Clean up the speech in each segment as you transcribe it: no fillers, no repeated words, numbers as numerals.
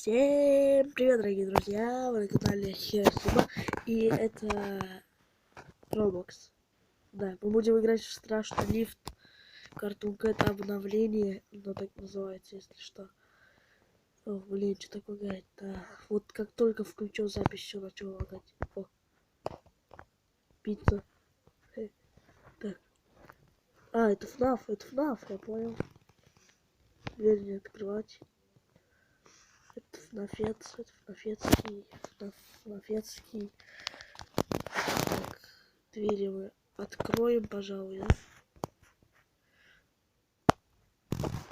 Всем привет, дорогие друзья! Вы на канале Херсиба. И это Roblox. Да, мы будем играть в страшный лифт. Картунка, это обновление, но так называется, если что. О, блин, что такое лагает? Да. Вот как только включил запись, все начало лагать. О, пицца. Так. А, это FNAF, я понял. Дверь не открывать. Это фнафецкий. Так, двери мы откроем, пожалуй, да?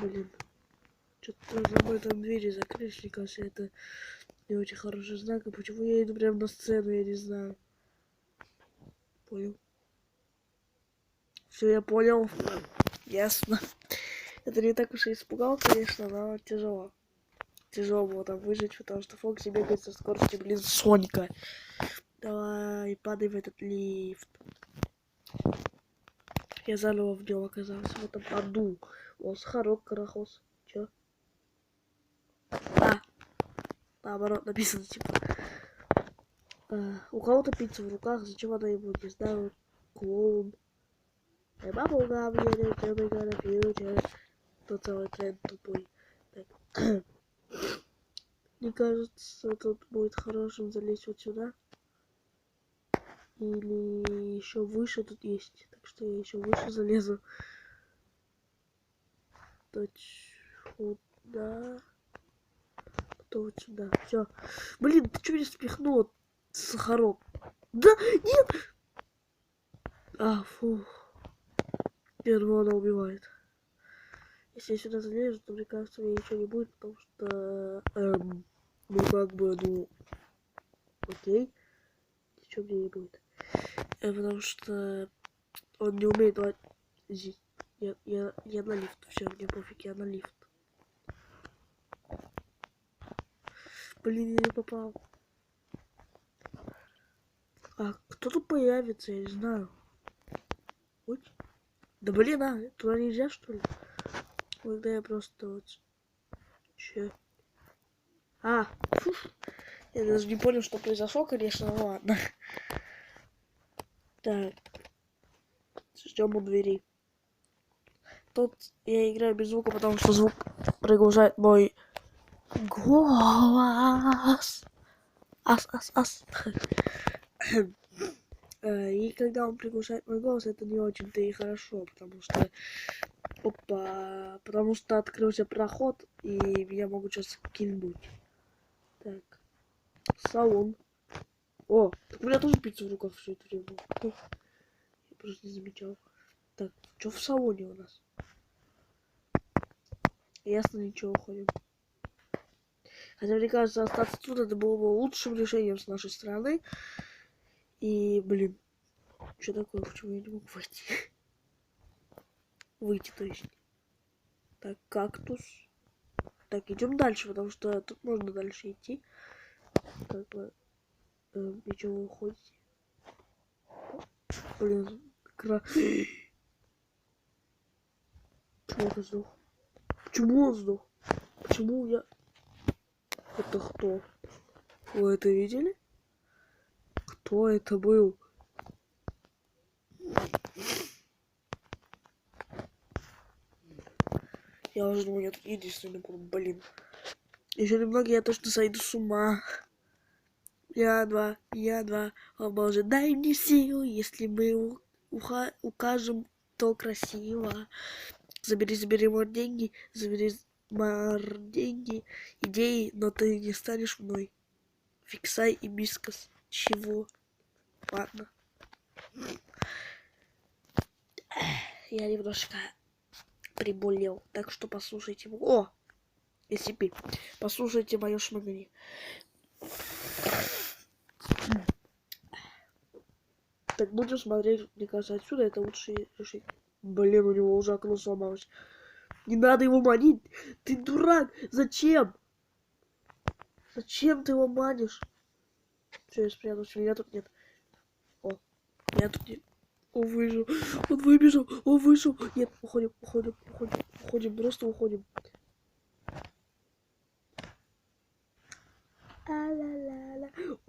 Блин, что-то забыл там двери закрыть, мне кажется, это не очень хороший знак. А почему я иду прямо на сцену, я не знаю. Понял. Все, я понял. Ясно. Это не так уж и испугал, конечно, но тяжело. Тяжело было там выжить, потому что Фокси бегает со скоростью, блин, Соника. Давай, падай в этот лифт. Я заново в нем оказался, в этом аду. О, сахарок, карахос. Чё? А, наоборот написано, типа. У кого-то пицца в руках, зачем она ему, не знаю, клоун. Тот целый тренд тупой. Так. Мне кажется, тут будет хорошим залезть вот сюда. Или еще выше тут есть. Так что я еще выше залезу. Сюда. Потом вот сюда. Все. Блин, ты что меня спихнул? Сахарок. Да, нет! А, фух. Первого она убивает. Если я сюда залезу, то мне кажется, мне ничего не будет, потому что ну как бы, ну окей. Ничего мне не будет. Потому что он не умеет лазить. Я на лифт. Все, мне пофиг, я на лифт. Блин, я не попал. А кто тут появится, я не знаю. Ой. Да блин, туда нельзя, что ли? Когда я просто вот... Че? Фу. Я даже не понял, что произошло, конечно, ну ладно. Так. Ждем у двери. Тут я играю без звука, потому что звук приглушает мой голос. Ас. И когда он приглушает мой голос, это не очень-то и хорошо, потому что... Потому что открылся проход, и меня могут сейчас кильнуть. Так. Салон. О, так у меня тоже пицца в руках все это время. Я просто не замечал. Так, что в салоне у нас? Ясно, ничего, уходим. Хотя, мне кажется, остаться тут это было бы лучшим решением с нашей стороны. И, блин, что такое? Почему я не могу войти? Выйти, то есть. Так, кактус. Так, идем дальше, потому что тут можно дальше идти. Как бы, ничего вы уходите. Блин, Почему он сдох? Почему он сдох? Почему я... Это кто? Вы это видели? Кто это был? Я уже думаю, я тут единственный был, блин. Еще немного, я точно сойду с ума. Я два, о боже, дай мне силу, если мы укажем, то красиво. Забери мор деньги, идеи, но ты не станешь мной. Фиксай и бискас. Чего? Ладно. Я немножко приболел, так что послушайте. О! SCP. Послушайте мое шмыгание. Так будем смотреть, мне кажется, отсюда это лучшее решение. Блин, у него уже окно сломалось. Не надо его манить. Ты дурак. Зачем? Зачем ты его манишь? Все, я спрятался. Меня тут нет. О, меня тут нет. Он выжил. Он выбежал. Он вышел. Нет, уходим. Уходим. Просто уходим.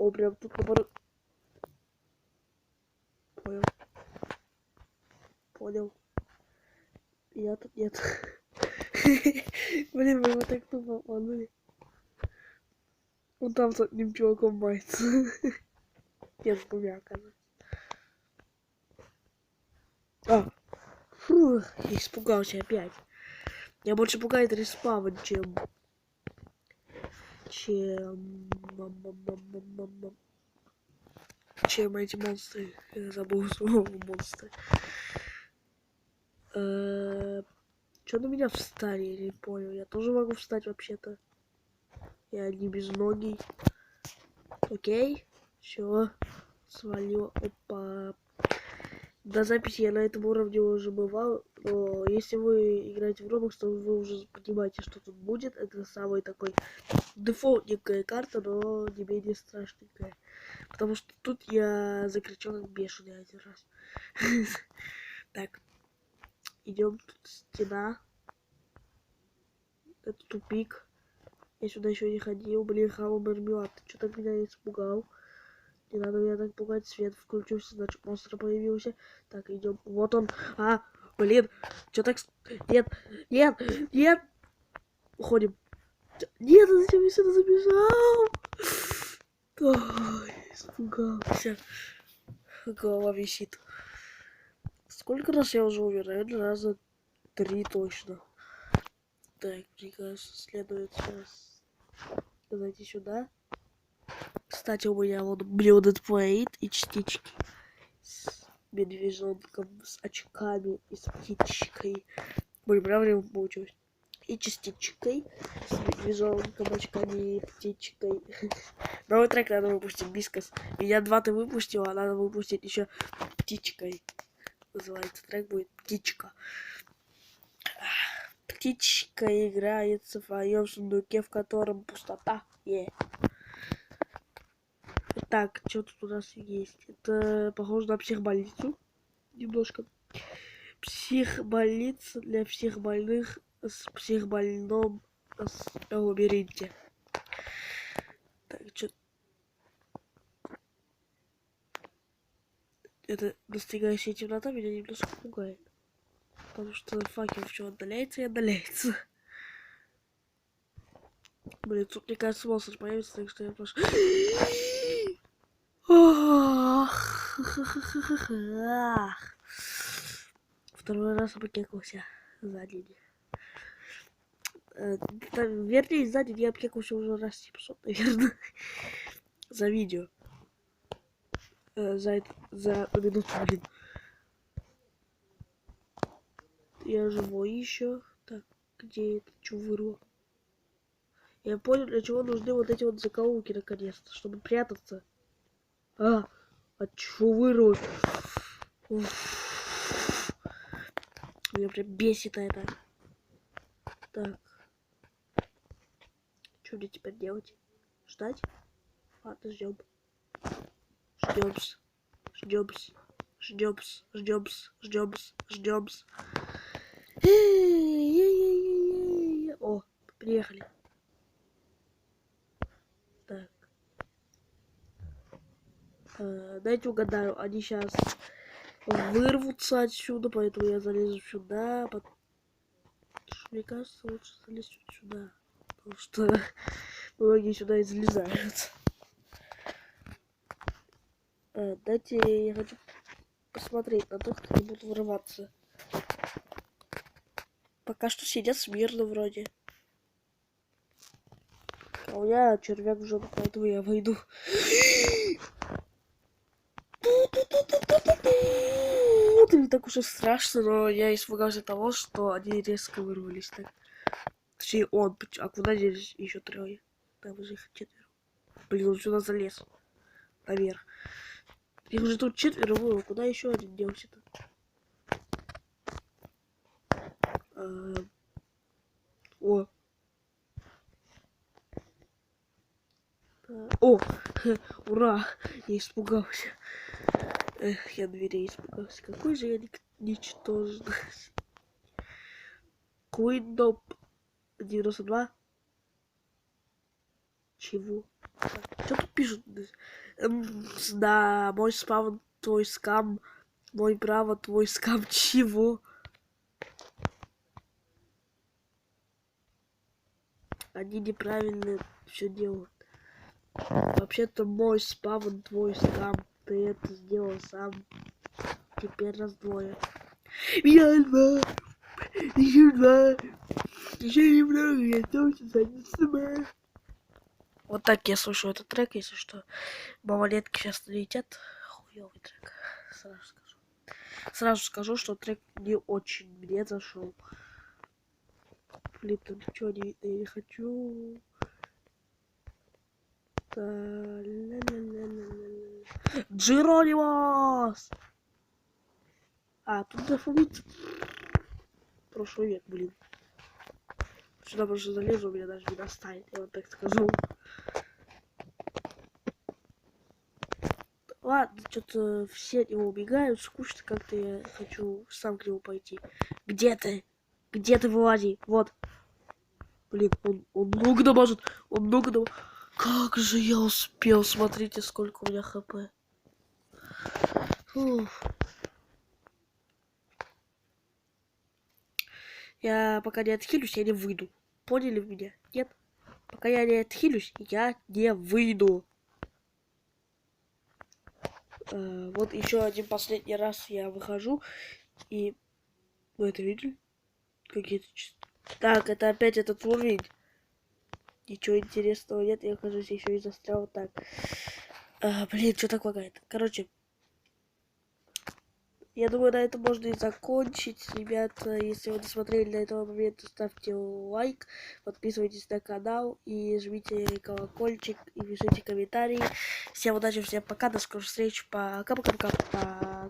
Он прям тут наоборот. Понял. Понял. Я тут нет. Блин, мы его так тупо обманули. Он там с одним чуваком мается. Нет, с двумя, оказывается. Фух, я испугался опять. Я больше пугает респаун, чем эти монстры. Я забыл слово монстры. Чё на меня встали? Я не понял. Я тоже могу встать вообще-то. Я не безногий. Окей. Все. Свалил. Опа. До записи я на этом уровне уже бывал. Но если вы играете в Roblox, то вы уже понимаете, что тут будет. Это самый такой дефолтненькая карта, но не менее страшненькая. Потому что тут я закричал как бешеный один раз. Так. Идем, тут стена. Это тупик. Я сюда еще не ходил. Блин, Хава Мармелад, ты что-то меня испугал. Не надо меня так пугать. Свет включился, значит монстр появился. Так, идем. Вот он. Блин. Что так... Нет, нет, нет. Уходим. Нет, зачем я сюда забежал? Ой, испугался. Голова висит. Сколько раз я уже умер? Наверное, раза 3 точно. Так, мне кажется, следует сейчас зайти сюда. Кстати, у меня вот блюдо твоит и частички с медвежонком, с очками и с птичкой. Блин, прям время получилось. И частичкой с медвежонком, очками и птичкой. Новый трек надо выпустить, Бискас. Меня 2 ты выпустила, а надо выпустить еще птичкой. Называется трек будет «Птичка». Птичка играет в своем сундуке, в котором пустота. Так, что тут у нас есть? Это похоже на психбольницу. Немножко. Психбольница для всех больных с психбольном лабиринте. Так, что... Это настоящая темнота меня немножко пугает. Потому что факел все отдаляется и отдаляется. Блин, тут, мне кажется, монстр появится, так что я прошу... Второй раз обкекался за день. Вернее, за день я обкекался уже раз 700, наверное. За видео. За минуту, блин. Я живой еще. Так, где это? Что вырвало? Я понял, для чего нужны вот эти вот закоулки наконец-то, чтобы прятаться. А чего вырвало? Меня прям бесит это. Так. Что мне теперь делать? Ждать? Ладно, ждем. Ждемс. Ждемс. Ждемс. Ждемс. Ждемс. Ждемс. О, приехали. Так. Дайте угадаю, они сейчас вырвутся отсюда, поэтому я залезу сюда. Мне кажется, лучше залезть сюда. Потому что многие сюда и залезают. Дайте, я хочу посмотреть на то, как они будут вырываться. Пока что сидят смирно вроде. А у меня червяк в жопу, поэтому я выйду. Это не так уж и страшно, но я испугался того, что они резко вырвались. Так. Точнее, он. А куда делись еще 3? Там уже их 4. Блин, он сюда залез. Наверх. Их уже тут 4 было. Куда еще один делся-то? О. О! Ура! Я испугался. Эх, я дверей испугался. Какой же я ничтожный. Queen Dope 92. Чего? Что тут пишут? Да, мой спам, твой скам. Мой право, твой скам. Чего? Они неправильно все делают. Вообще-то мой спам, твой скам. Ты это сделал сам. Теперь раздвоя. Меня два. Еще два. Еще немного, я точно занесу. Вот так я слышу этот трек, если что. Малолетки сейчас налетят. Хуёвый трек. Сразу скажу. Сразу скажу, что трек не очень мне зашел. Блин, там ничего не видно, я не хочу. Джеронимос! А, тут дофамит. Прошлый век, блин. Сюда больше залезу, у меня даже не достанет, я вот так скажу. Ладно, что-то все от него убегают, скучно как-то, я хочу сам к нему пойти. Где ты? Где ты, Влади? Вот. Блин, он много дамажит, он много дамажит. Как же я успел, смотрите, сколько у меня хп. Фух. Я пока не отхилюсь, я не выйду. Поняли меня? Нет? Пока я не отхилюсь, я не выйду. Вот еще один последний раз я выхожу. И вы это видели? Какие-то... Так, это опять этот уровень. Ничего интересного нет, я, кажется, еще и застрял. Так. Блин, что так лагает? Короче, я думаю, на этом можно и закончить. Ребята, если вы досмотрели до этого момента, ставьте лайк, подписывайтесь на канал и жмите колокольчик и пишите комментарии. Всем удачи, всем пока, до скорых встреч, пока-пока-пока.